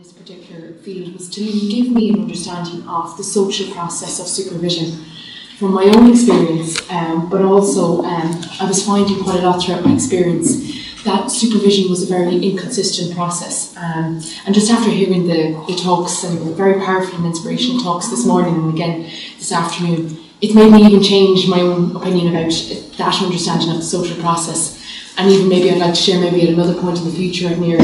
this particular field was to give me an understanding of the social process of supervision from my own experience, but also I was finding quite a lot throughout my experience that supervision was a very inconsistent process. And just after hearing the talks, and the very powerful and inspirational talks this morning and again this afternoon, it made me even change my own opinion about that understanding of the social process. And even maybe I'd like to share maybe at another point in the future near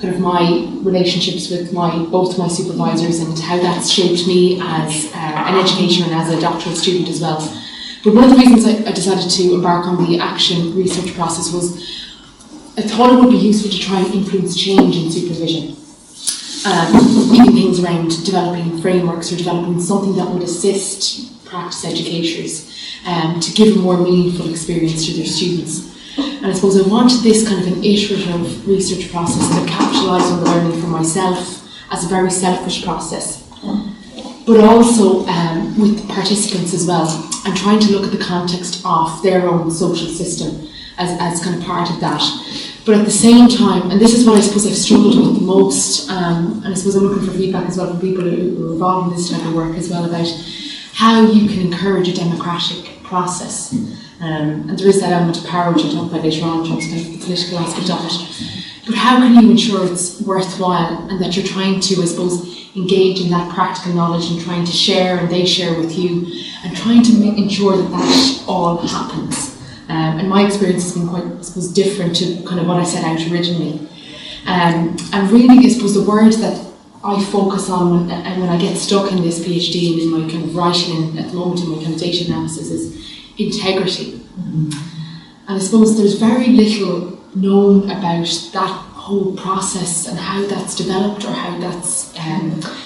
kind of my relationships with both my supervisors and how that's shaped me as an educator and as a doctoral student as well. But one of the reasons I decided to embark on the action research process was I thought it would be useful to try and influence change in supervision. Even things around developing frameworks or developing something that would assist practice educators to give a more meaningful experience to their students. And I suppose I wanted this kind of an iterative research process that capitalised on the learning for myself as a very selfish process, but also with participants as well, and trying to look at the context of their own social system as kind of part of that. But at the same time, and this is what I suppose I've struggled with the most, and I suppose I'm looking for feedback as well from people who are involved in this type of work as well, about how you can encourage a democratic process. And there is that element of power which I'll talk about later on in terms of the political aspect of it. But how can you ensure it's worthwhile and that you're trying to, I suppose, engage in that practical knowledge and trying to share and they share with you and trying to ensure that that all happens. And my experience has been quite, I suppose, different to kind of what I set out originally. And really, I suppose, the word that I focus on when I get stuck in this PhD and in my kind of writing at the moment in my kind of data analysis is integrity. Mm-hmm. And I suppose there's very little known about that whole process and how that's developed or how that's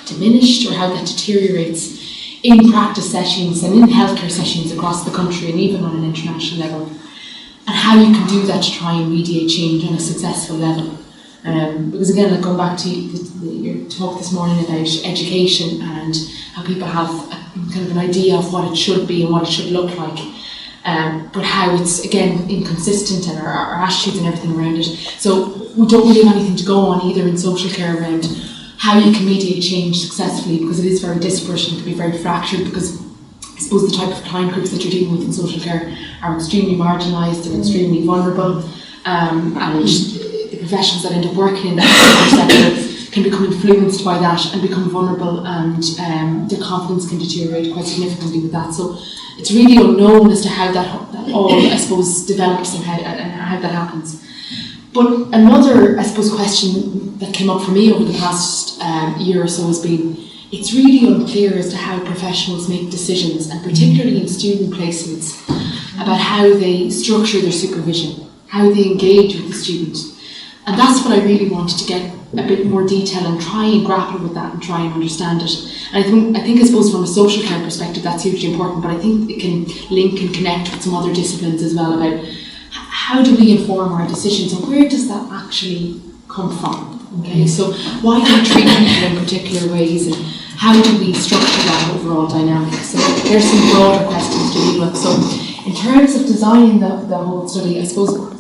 diminished or how that deteriorates in practice settings and in healthcare settings across the country and even on an international level, and how you can do that to try and mediate change on a successful level. Because again, like going back to your talk this morning about education and how people have kind of an idea of what it should be and what it should look like, but how it's again inconsistent and our attitudes and everything around it. So we don't really have anything to go on either in social care around how you can mediate change successfully, because it is very disparate and can be very fractured, because I suppose the type of client groups that you're dealing with in social care are extremely marginalised and extremely vulnerable, and the professionals that end up working in that sector can become influenced by that and become vulnerable, and their confidence can deteriorate quite significantly with that. So it's really unknown as to how that all, I suppose, develops and how that happens. But another, I suppose, question that came up for me over the past year or so has been, it's really unclear as to how professionals make decisions, and particularly in student placements, about how they structure their supervision, how they engage with the student. And that's what I really wanted to get a bit more detail and try and grapple with that and try and understand it. And I think I suppose from a social care perspective that's hugely important, but I think it can link and connect with some other disciplines as well about how do we inform our decisions and where does that actually come from? Okay, so why do we treat people in particular ways and how do we structure that overall dynamic? So there's some broader questions to deal with. So in terms of designing the whole study, I suppose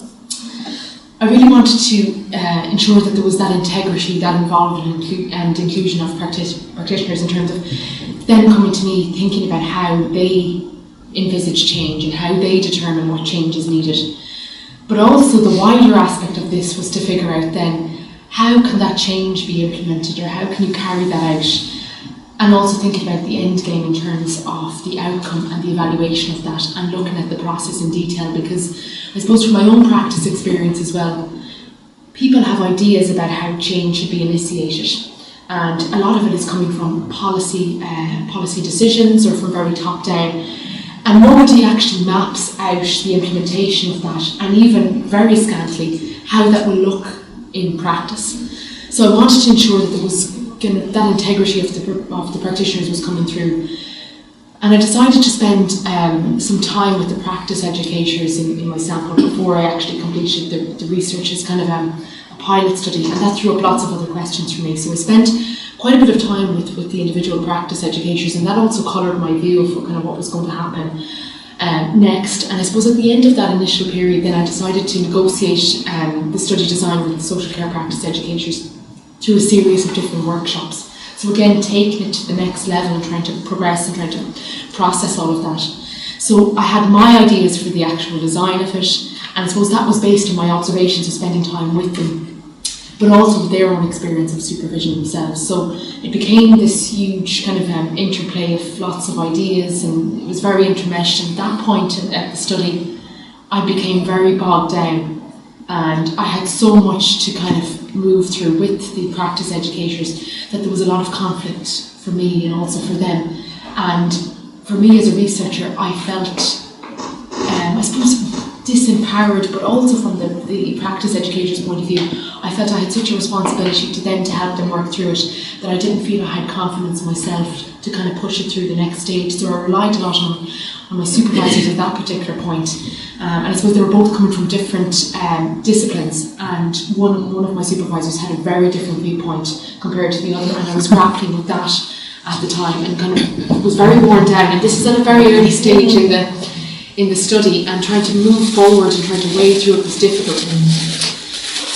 I really wanted to ensure that there was that integrity, that involvement and inclusion of practitioners in terms of them coming to me thinking about how they envisage change and how they determine what change is needed. But also the wider aspect of this was to figure out then how can that change be implemented or how can you carry that out, and also thinking about the end game in terms of the outcome and the evaluation of that and looking at the process in detail, because I suppose from my own practice experience as well, people have ideas about how change should be initiated, and a lot of it is coming from policy decisions or from very top down, and nobody actually maps out the implementation of that, and even very scantily how that will look in practice. So I wanted to ensure that there was that integrity of the practitioners was coming through. And I decided to spend some time with the practice educators in my sample before I actually completed the research as kind of a pilot study, and that threw up lots of other questions for me. So I spent quite a bit of time with the individual practice educators, and that also coloured my view of kind of what was going to happen next. And I suppose at the end of that initial period, then I decided to negotiate the study design with the social care practice educators through a series of different workshops. So again, taking it to the next level and trying to progress and trying to process all of that. So I had my ideas for the actual design of it, and I suppose that was based on my observations of spending time with them, but also their own experience of supervision themselves. So it became this huge kind of interplay of lots of ideas, and it was very intermeshed. And at that point at the study, I became very bogged down, and I had so much to kind of move through with the practice educators that there was a lot of conflict for me and also for them. And for me as a researcher, I felt, I suppose, disempowered, but also from the practice educator's point of view, I felt I had such a responsibility to them to help them work through it that I didn't feel I had confidence in myself to kind of push it through the next stage. So I relied a lot on my supervisors at that particular point. And I suppose they were both coming from different disciplines, and one of my supervisors had a very different viewpoint compared to the other, and I was grappling with that at the time and kind of was very worn down. And this is at a very early stage in the study, and trying to move forward and trying to wade through it was difficult.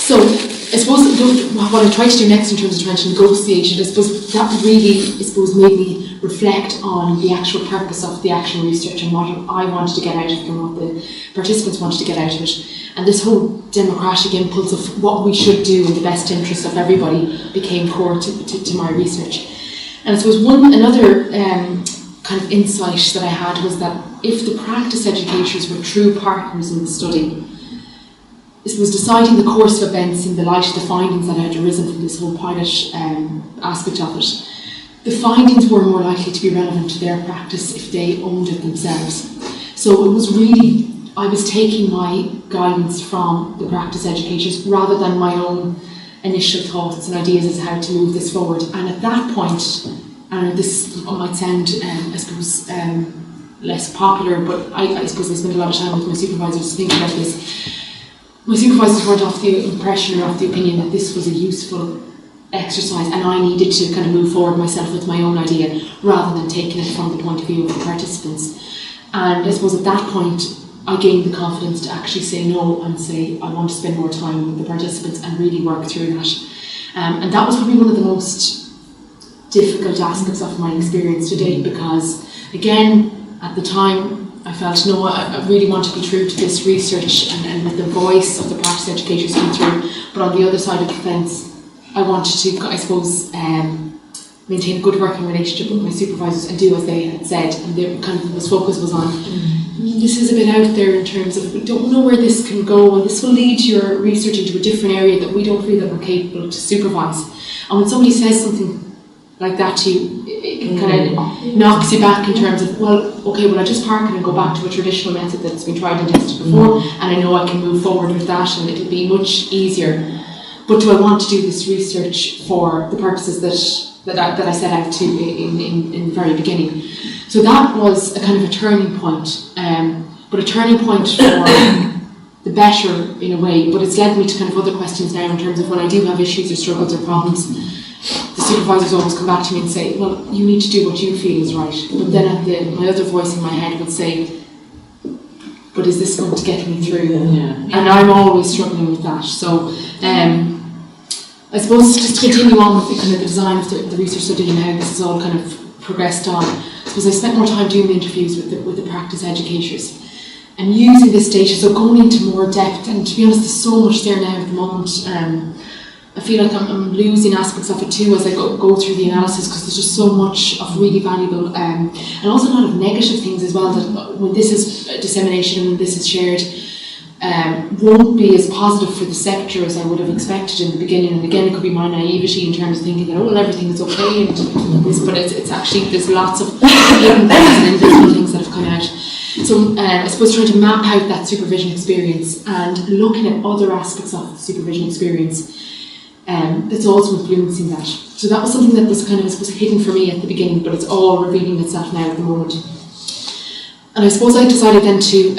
So I suppose what I tried to do next in terms of trying to negotiate it, I suppose that really, made me reflect on the actual purpose of the actual research and what I wanted to get out of it and what the participants wanted to get out of it. And this whole democratic impulse of what we should do in the best interest of everybody became core to my research. And I suppose another kind of insight that I had was that if the practice educators were true partners in the study, it was deciding the course of events in the light of the findings that had arisen from this whole pilot aspect of it. The findings were more likely to be relevant to their practice if they owned it themselves. So it was really, I was taking my guidance from the practice educators rather than my own initial thoughts and ideas as how to move this forward. And at that point, and this might sound, I suppose, less popular, but I suppose I spent a lot of time with my supervisors thinking about this. My supervisors weren't of the impression or of the opinion that this was a useful exercise, and I needed to kind of move forward myself with my own idea rather than taking it from the point of view of the participants. And I suppose at that point I gained the confidence to actually say no and say I want to spend more time with the participants and really work through that. And that was probably one of the most difficult aspects of my experience to date, because again at the time I felt, no, I really want to be true to this research and with the voice of the practice educators come through, but on the other side of the fence I wanted to, I suppose, maintain a good working relationship with my supervisors and do as they had said, and their kind of focus was on this is a bit out there in terms of we don't know where this can go, and this will lead your research into a different area that we don't feel that we're capable to supervise. And when somebody says something like that to you, it kind of knocks you back in terms of, well, okay, well I just park it and go back to a traditional method that's been tried and tested before, and I know I can move forward with that and it'll be much easier. But do I want to do this research for the purposes that I set out to in the very beginning? So that was a kind of a turning point, but a turning point for the better in a way, but it's led me to kind of other questions now in terms of when I do have issues or struggles or problems, the supervisors always come back to me and say, well, you need to do what you feel is right. But then my other voice in my head would say, but is this going to get me through? Yeah. And I'm always struggling with that. So I suppose just to continue on with the kind of the design of the research study and how this has all kind of progressed on, I suppose I spent more time doing the interviews with the practice educators and using this data, so going into more depth. And to be honest, there's so much there now at the moment. I feel like I'm losing aspects of it too as I go through the analysis, because there's just so much of really valuable and also a lot of negative things as well, that when this is dissemination and when this is shared won't be as positive for the sector as I would have expected in the beginning. And again, it could be my naivety in terms of thinking that, oh well, everything is okay and this, but it's actually, there's lots of hidden things and invisible things that have come out. So I suppose trying to map out that supervision experience and looking at other aspects of the supervision experience that's also influencing that. So that was something that was kind of, I suppose, hidden for me at the beginning, but it's all revealing itself now at the moment. And I suppose I decided then to,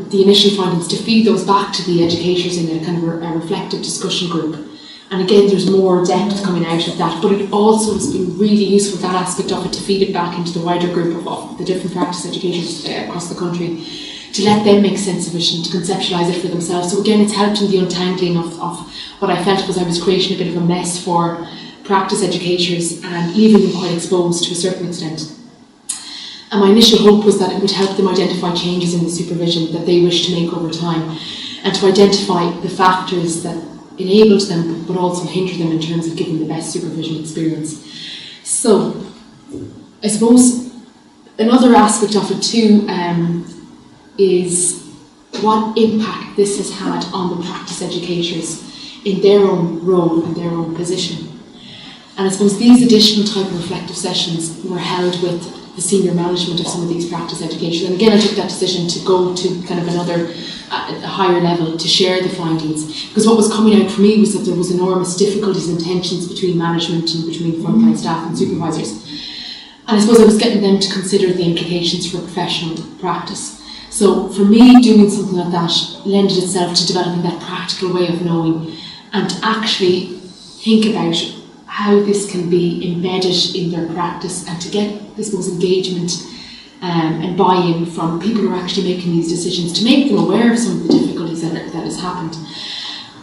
the initial findings, to feed those back to the educators in a kind of a reflective discussion group. And again, there's more depth coming out of that, but it also has been really useful, that aspect of it, to feed it back into the wider group of the different practice educators across the country, to let them make sense of it and to conceptualise it for themselves. So again, it's helped in the untangling of what I felt was I was creating a bit of a mess for practice educators and leaving them quite exposed to a certain extent. And my initial hope was that it would help them identify changes in the supervision that they wish to make over time, and to identify the factors that enabled them but also hindered them in terms of giving the best supervision experience. So, I suppose another aspect of it too is what impact this has had on the practice educators in their own role and their own position. And I suppose these additional type of reflective sessions were held with the senior management of some of these practice educators. And again, I took that decision to go to kind of another a higher level to share the findings, because what was coming out for me was that there was enormous difficulties and tensions between management and between frontline staff and supervisors. And I suppose I was getting them to consider the implications for professional practice. So for me, doing something like that lended itself to developing that practical way of knowing and to actually think about how this can be embedded in their practice and to get, this was engagement and buy-in from people who are actually making these decisions, to make them aware of some of the difficulties that has happened.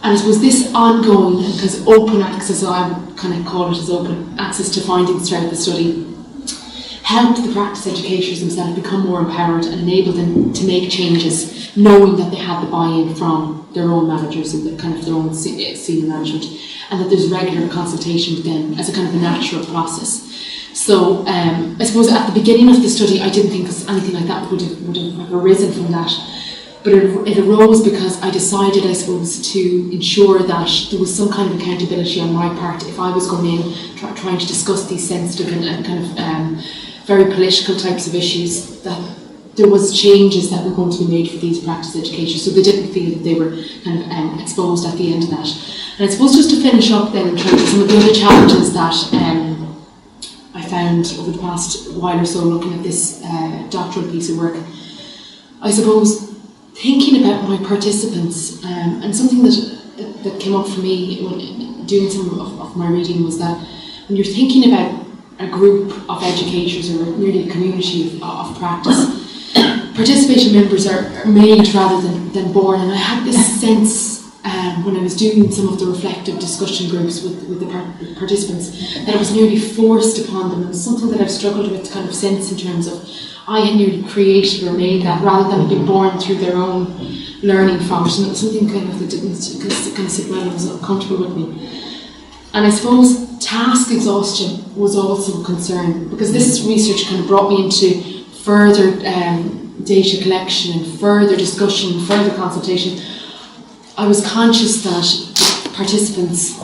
And it was this ongoing, because open access, so I would kind of call it as open access to findings throughout the study, helped the practice educators themselves become more empowered and enable them to make changes, knowing that they had the buy-in from their own managers and kind of their own senior management, and that there's regular consultation with them as a kind of a natural process. So I suppose at the beginning of the study I didn't think anything like that would have arisen from that, but it arose because I decided, I suppose, to ensure that there was some kind of accountability on my part if I was going in trying to discuss these sensitive and kind of very political types of issues, that there was changes that were going to be made for these practice educators, so they didn't feel that they were kind of exposed at the end of that. And I suppose just to finish up then in terms of some of the other challenges that I found over the past while or so looking at this doctoral piece of work, I suppose thinking about my participants, and something that came up for me when doing some of my reading was that when you're thinking about a group of educators or really a community of practice, participation members are made rather than born, and I had this sense when I was doing some of the reflective discussion groups with the participants that it was nearly forced upon them. It was something that I've struggled with kind of since, in terms of I had nearly created or made that rather than being born through their own learning from it, and it was something kind of that didn't kind of sit well and was uncomfortable with me. And I suppose task exhaustion was also a concern, because this research kind of brought me into further data collection and further discussion, further consultation. I was conscious that participants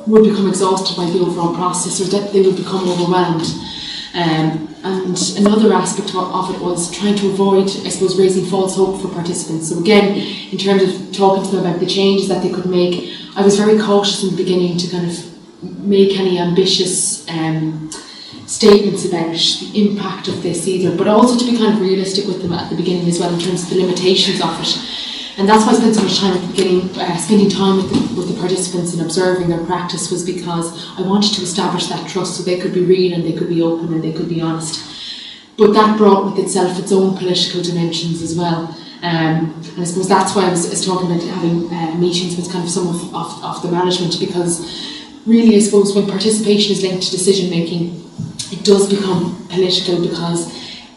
would become exhausted by the overall process, or that they would become overwhelmed. And another aspect of it was trying to avoid, I suppose, raising false hope for participants. So again, in terms of talking to them about the changes that they could make, I was very cautious in the beginning to kind of make any ambitious statements about the impact of this either, but also to be kind of realistic with them at the beginning as well in terms of the limitations of it. And that's why I spent so much time at the beginning, spending time with the participants and observing their practice, was because I wanted to establish that trust so they could be real and they could be open and they could be honest. But that brought with itself its own political dimensions as well. And I suppose that's why I was talking about having meetings with kind of some of the management, because really I suppose when participation is linked to decision making, it does become political, because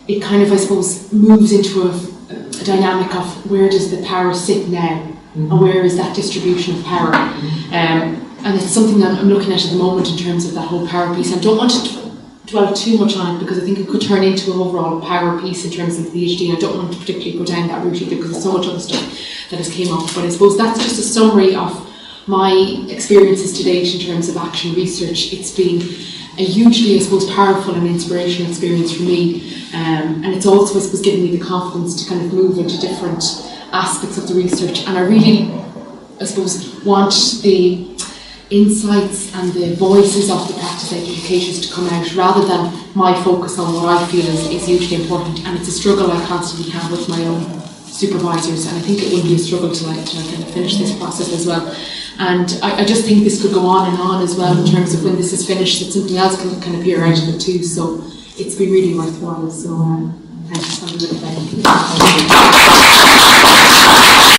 it kind of, I suppose, moves into a dynamic of where does the power sit now, and where is that distribution of power. And it's something that I'm looking at the moment in terms of that whole power piece. I don't want to dwell too much on it, because I think it could turn into an overall power piece in terms of the PhD, and I don't want to particularly go down that route either, because there's so much other stuff that has came up. But I suppose that's just a summary of my experiences to date in terms of action research. It's been a hugely, I suppose, powerful and inspirational experience for me, and it's also, I suppose, given me the confidence to kind of move into different aspects of the research. And I really, I suppose, want the insights and the voices of the practice educators to come out, rather than my focus on what I feel is hugely important. And it's a struggle I constantly have with my own supervisors, and I think it will be a struggle to kind of finish this process as well. And I just think this could go on and on as well, in terms of when this is finished, that something else can kind of appear out of it too. So it's been really worthwhile. So